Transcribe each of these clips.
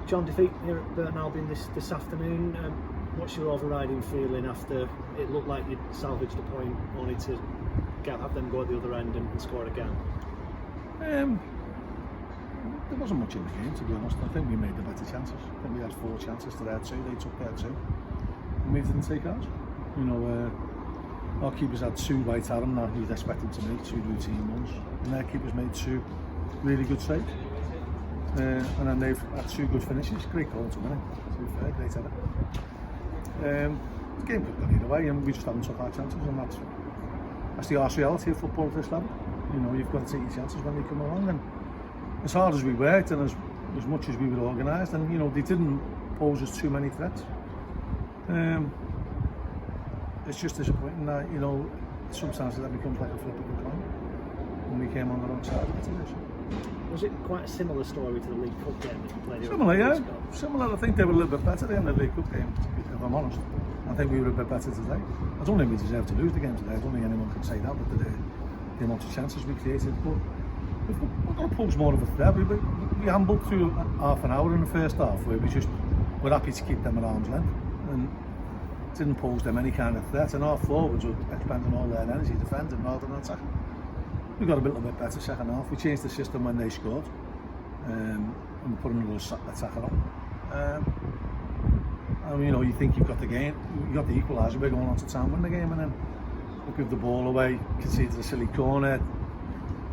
John, defeat here at Burton Albion this afternoon. What's your overriding feeling after it looked like you'd salvaged a point, only to have them go at the other end and score again? There wasn't much in the game, to be honest. I think we made the better chances. I think we had 4 chances to their 2, they took their 2, and we didn't take ours. You know, our keepers had 2 right at them that you'd expect them to make, 2 routine ones, and their keepers made 2 really good saves. And then they've had 2 good finishes. Great goal to win it, to be fair, great header. The game could have gone either way, and we just haven't took our chances, and that's the harsh reality of football at this level. You know, you've got to take your chances when they come along, and as hard as we worked and as much as we were organised, and you know, they didn't pose us too many threats. It's just disappointing that, you know, sometimes that becomes like a flip of a coin, and we came on the wrong side of it. Was it quite a similar story to the League Cup game that you played? Similar, yeah. Similar. I think they were a little bit better in the League Cup game, if I'm honest. I think we were a bit better today. I don't think we deserved to lose the game today. I don't think anyone could say that with the amount of chances we created. But we've got to pose more of a threat. We ambled through half an hour in the first half where we're happy to keep them at arm's length and didn't pose them any kind of threat. And our forwards were expending all their energy defending rather than attacking. We got a little bit better second half. We changed the system when they scored, and we put another attacker on. And you know, you think you've got the game, you got the equaliser, we're going on to town, win the game, and then we give the ball away, conceded a silly corner,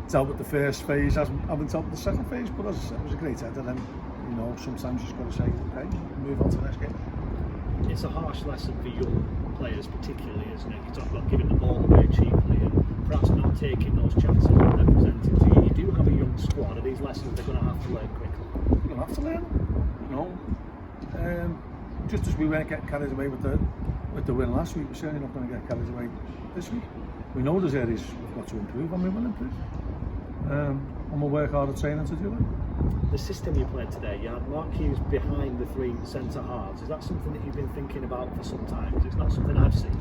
dealt with the first phase, haven't dealt with the second phase. But as I said, it was a great header, and you know, sometimes you just got to say, okay, move on to the next game. It's a harsh lesson for young players, particularly, isn't it? You talk about giving the ball away cheaply and perhaps not taking those chances when they're presented to you. You do have a young squad, and these lessons they're going to have to learn quickly. They're going to have to learn, you know. Just as we weren't getting carried away with the win last week, we're certainly not going to get carried away this week. We know there's areas we've got to improve, and we will improve. And we'll work hard at training to do that. The system you played today, you had Mark Hughes behind the 3 centre halves. Is that something that you've been thinking about for some time? Because it's not something I've seen.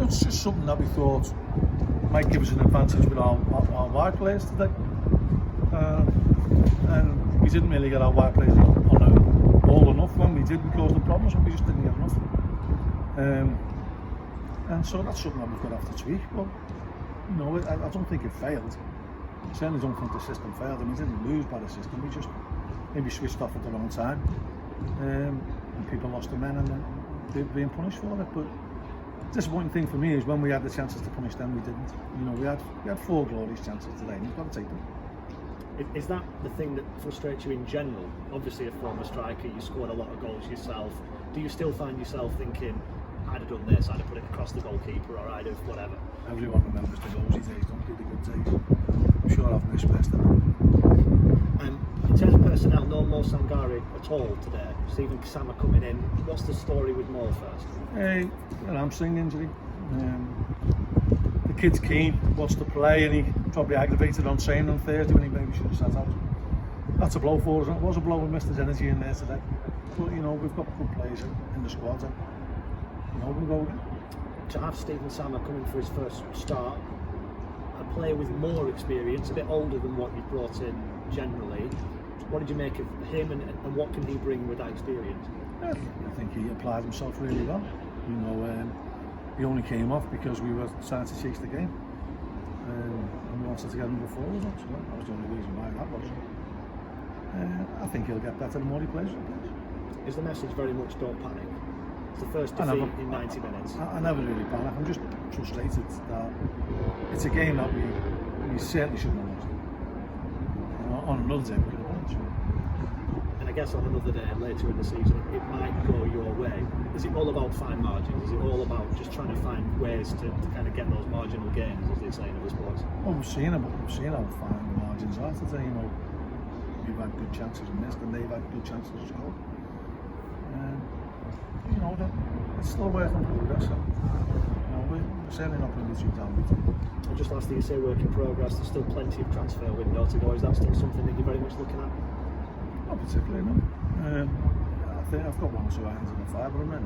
It's just something that we thought might give us an advantage with our wide players today. And we didn't really get our wide players on a ball enough. When we did, we caused them problems, and we just didn't get enough. And so that's something that we've got to have to tweak. But you know, I don't think it failed. I certainly don't think the system failed. I mean, we didn't lose by the system. We just maybe switched off at the wrong time, and people lost their men, and they're being punished for it. But the disappointing thing for me is when we had the chances to punish them, we didn't. You know, we had 4 glorious chances today, and you've got to take them. Is that the thing that frustrates you in general? Obviously, a former striker, you scored a lot of goals yourself. Do you still find yourself thinking, I'd have done this, I'd have put it across the goalkeeper, or I'd have whatever? Everyone remembers the rosy days, don't do the good days. I'm sure I've missed best of them. In terms of personnel, no Mo Sangare at all today. Stephen Kasama coming in. What's the story with Mo first? An hamstring injury. The kid's keen, wants to play, and he probably aggravated on training on Thursday when he maybe should have sat out. That's a blow for us, and it was a blow. We missed his energy in there today. But you know, we've got good players in the squad, and you know, we'll go again. To have Stephen Sama coming for his first start, a player with more experience, a bit older than what you've brought in generally, what did you make of him, and what can he bring with that experience? I think he applied himself really well. You know, he only came off because we were trying to chase the game, and we wanted to get him before us. So that was the only reason why that was. I think he'll get better the more he plays. Is the message very much don't panic? It's the first defeat in 90 minutes. I never really panic. I'm just frustrated that it's a game that we certainly shouldn't have lost. You know, on another day we could have won it. And I guess on another day later in the season it might go your way. Is it all about fine margins? Is it all about just trying to find ways to kind of get those marginal gains, as they say in other sports? Well, we've seen how fine the margins are today. You know, we've had good chances and missed, and they've had good chances to score. You know, it's still work in progress. So, you know, we're certainly not going to be too down with it. And just lastly, you say work in progress. There's still plenty of transfer window to go. Is that still something that you're very much looking at? Not particularly, no. I think I've got 1 or 2 irons in the fire, but I'm not.